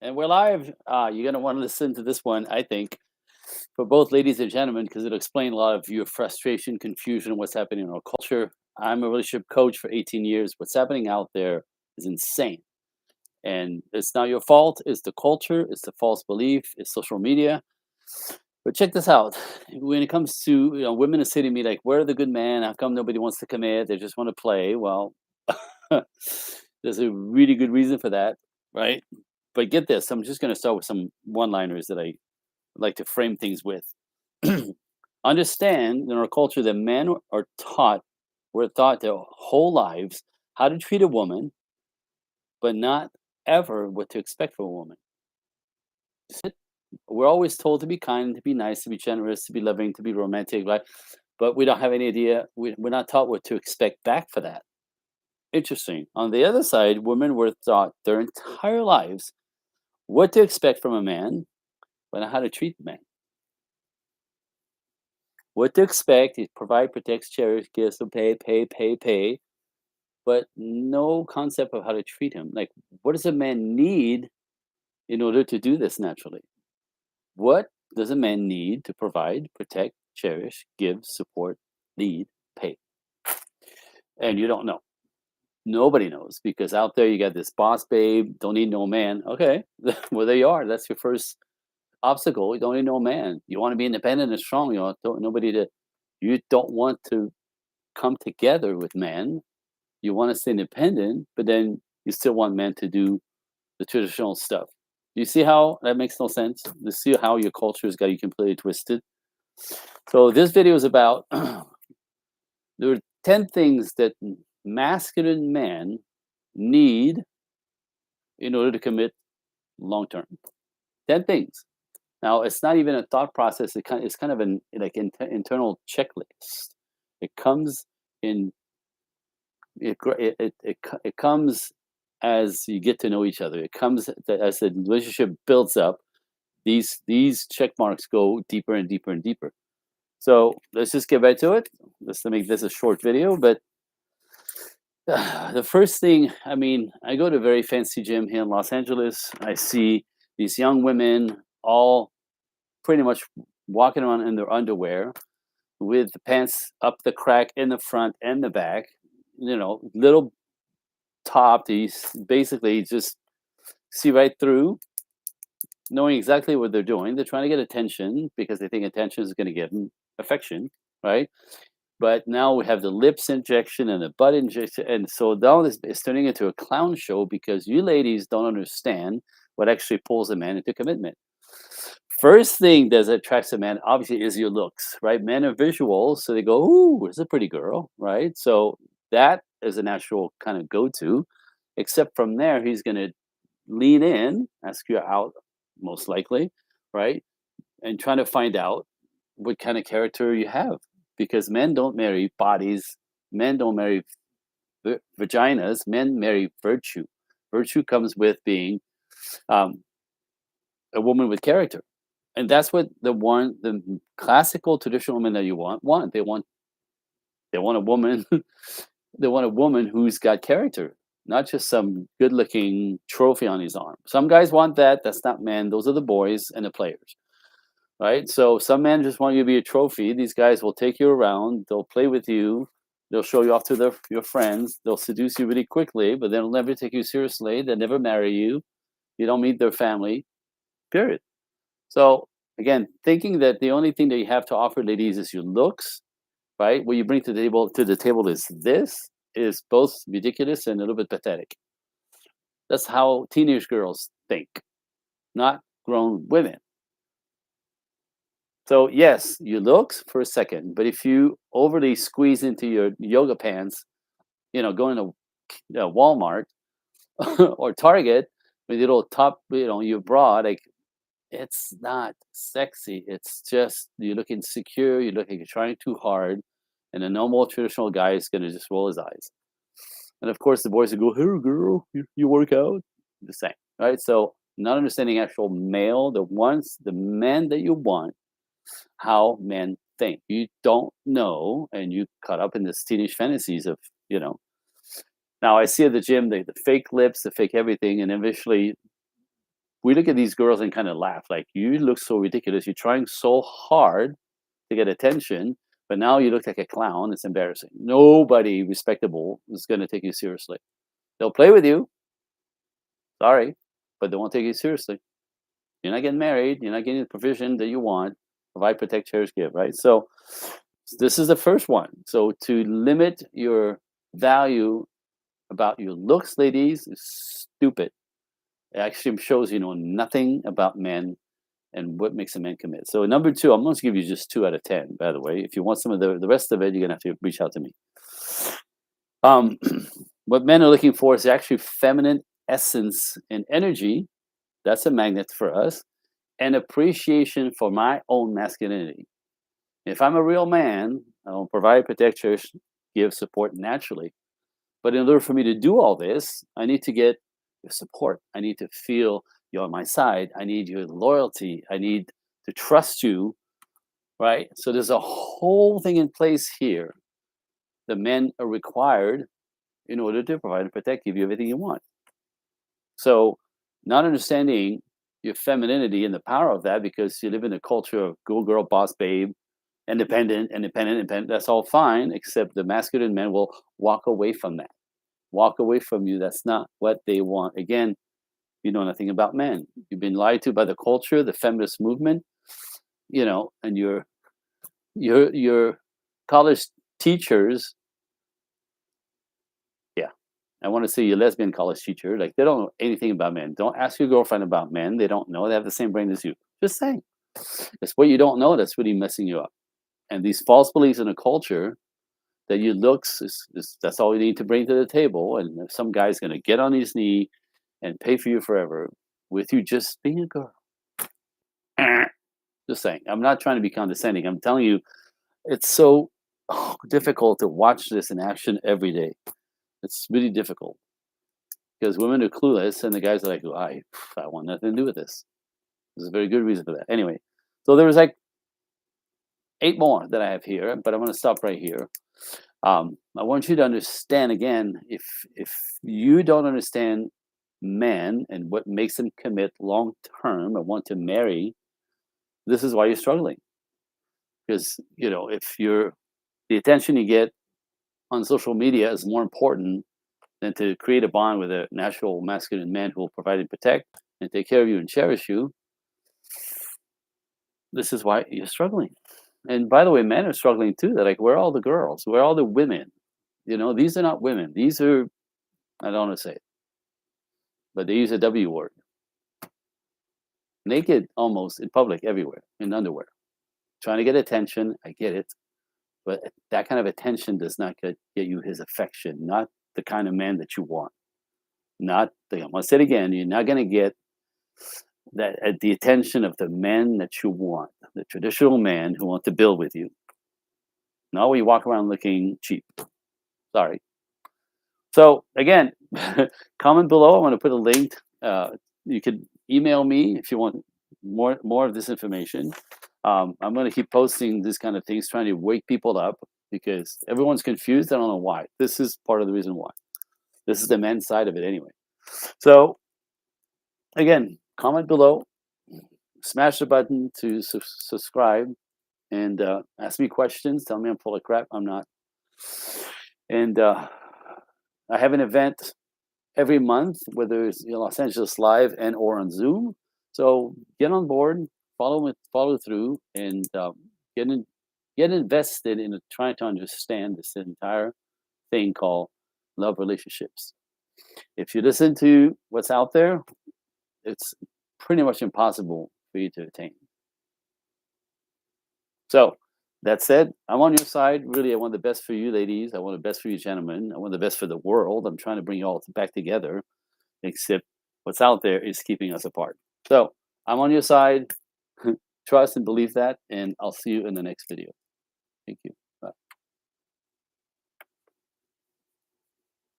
And we're live. You're going to want to listen to this one, I think, for both ladies and gentlemen, because it'll explain a lot of your frustration, confusion, what's happening in our culture. I'm a relationship coach for 18 years. What's happening out there is insane. And it's not your fault. It's the culture, it's the false belief, it's social media. But check this out. When it comes to women are saying to me like, "Where are the good men? How come nobody wants to commit? They just want to play." Well, there's a really good reason for that, right? But get this, I'm just going to start with some one-liners that I like to frame things with. Understand in our culture that men are taught, we're taught their whole lives how to treat a woman, but not ever what to expect from a woman. We're always told to be kind, to be nice, to be generous, to be loving, to be romantic, right? But we don't have any idea. We're not taught what to expect back for that. Interesting. On the other side, women were taught their entire lives what to expect from a man, but not how to treat the man. What to expect is provide, protect, cherish, give, so pay, but no concept of how to treat him. Like, what does a man need in order to do this naturally? What does a man need to provide, protect, cherish, give, support, lead, pay? And you don't know. Nobody knows because out there you got this boss babe, don't need no man. Okay, well, there you are. That's your first obstacle. You don't need no man. You want to be independent and strong. You don't nobody to. You don't want to come together with men. You want to stay independent, but then you still want men to do the traditional stuff. You see how that makes no sense? You see how your culture has got you completely twisted? So this video is about there are 10 things that masculine men need in order to commit long term. 10 things. Now, it's not even a thought process. It's kind of an like internal checklist. It comes in it comes as you get to know each other. It comes as the relationship builds up. These check marks go deeper and deeper and deeper. So let's just get right to it. Let's make this a short video. But the first thing, I mean, I go to a very fancy gym here in Los Angeles. I see these young women all pretty much walking around in their underwear with the pants up the crack in the front and the back. Little top. These basically just see right through, knowing exactly what they're doing. They're trying to get attention because they think attention is going to get them affection, right? But now we have the lips injection and the butt injection, and so now this is turning into a clown show because you ladies don't understand what actually pulls a man into commitment. First thing that attracts a man obviously is your looks, right? Men are visual, so they go, "Ooh, it's a pretty girl," right? So that is a natural kind of go-to. Except from there, he's going to lean in, ask you out, most likely, right? And trying to find out what kind of character you have, because men don't marry bodies, men don't marry vaginas, men marry virtue. Virtue comes with being um, a woman with character, and that's what the classical traditional women that you want. They want a woman. They want a woman who's got character, not just some good-looking trophy on his arm. Some guys want that. That's not men. Those are the boys and the players, right? So some men just want you to be a trophy. These guys will take you around. They'll play with you. They'll show you off to your friends. They'll seduce you really quickly, but they'll never take you seriously. They'll never marry you. You don't meet their family. Period. So again, thinking that the only thing that you have to offer, ladies, is your looks, right? What you bring to the table is both ridiculous and a little bit pathetic. That's how teenage girls think, not grown women. So yes, your looks for a second, but if you overly squeeze into your yoga pants, going to Walmart or Target with your little top, your bra, like it's not sexy. It's just you look insecure. You look like you're trying too hard, and a normal traditional guy is gonna just roll his eyes. And of course, the boys would go, "Hey, girl, you work out." The same, right? So, not understanding actual male, the men that you want, how men think. You don't know, and you caught up in this teenage fantasies of, you know. Now, I see at the gym the fake lips, the fake everything, and eventually we look at these girls and kind of laugh, like, you look so ridiculous. You're trying so hard to get attention, but now you look like a clown. It's embarrassing. Nobody respectable is going to take you seriously. They'll play with you, sorry, but they won't take you seriously. You're not getting married. You're not getting the provision that you want. Provide, protect, cherish, give, right? So this is the first one. So to limit your value about your looks, ladies, is stupid. It actually shows you know nothing about men and what makes a man commit. So number two, I'm going to give you just 2 out of 10. By the way, if you want some of the rest of it, you're gonna have to reach out to me. Um, what men are looking for is actually feminine essence and energy. That's a magnet for us, and appreciation for my own masculinity. If I'm a real man, I'll provide, protect, cherish, give support naturally. But in order for me to do all this, I need to get your support. I need to feel you're on my side. I need your loyalty. I need to trust you, right? So there's a whole thing in place here. The men are required in order to provide and protect, give you everything you want. So, not understanding your femininity and the power of that because you live in a culture of go girl, boss babe, independent, independent, independent. That's all fine, except the masculine men will walk away from that. Walk away from you. That's not what they want. Again, you know nothing about men. You've been lied to by the culture, the feminist movement, you know, and your college teachers. Yeah, I want to say your lesbian college teacher. Like they don't know anything about men. Don't ask your girlfriend about men. They don't know. They have the same brain as you. Just saying. It's what you don't know that's really messing you up. And these false beliefs in a culture that your looks is that's all you need to bring to the table, and if some guy's going to get on his knee and pay for you forever with you just being a girl. Just saying. I'm not trying to be condescending. I'm telling you, it's so difficult to watch this in action every day. It's really difficult because women are clueless, and the guys are like, oh, I want nothing to do with this. There's a very good reason for that. Anyway, so there was like 8 more that I have here, but I'm going to stop right here. I want you to understand again, if you don't understand men and what makes them commit long term and want to marry, this is why you're struggling. Because you know, if you're the attention you get on social media is more important than to create a bond with a natural masculine man who will provide and protect and take care of you and cherish you, this is why you're struggling. And by the way, men are struggling too. They're like, where are all the girls? Where are all the women? You know, these are not women. These are, I don't want to say it, but they use a W word. Naked almost in public everywhere, in underwear. Trying to get attention. I get it. But that kind of attention does not get you his affection, not the kind of man that you want. Not, I'm going to say it again, you're not going to get that at the attention of the men that you want, the traditional man who want to build with you. Not when you walk around looking cheap. Sorry. So again, comment below. I'm going to put a link. You can email me if you want more of this information. I'm going to keep posting these kind of things, trying to wake people up because everyone's confused. I don't know why. This is part of the reason why. This is the men's side of it anyway. So again, comment below, smash the button to subscribe, and ask me questions. Tell me I'm full of crap. I'm not. And I have an event every month, whether it's Los Angeles Live and or on Zoom. So get on board, follow through, and get invested in trying to understand this entire thing called love relationships. If you listen to what's out there, it's pretty much impossible for you to attain. So that said, I'm on your side. Really, I want the best for you, ladies. I want the best for you, gentlemen. I want the best for the world. I'm trying to bring you all back together, except what's out there is keeping us apart. So I'm on your side. Trust and believe that, and I'll see you in the next video. Thank you.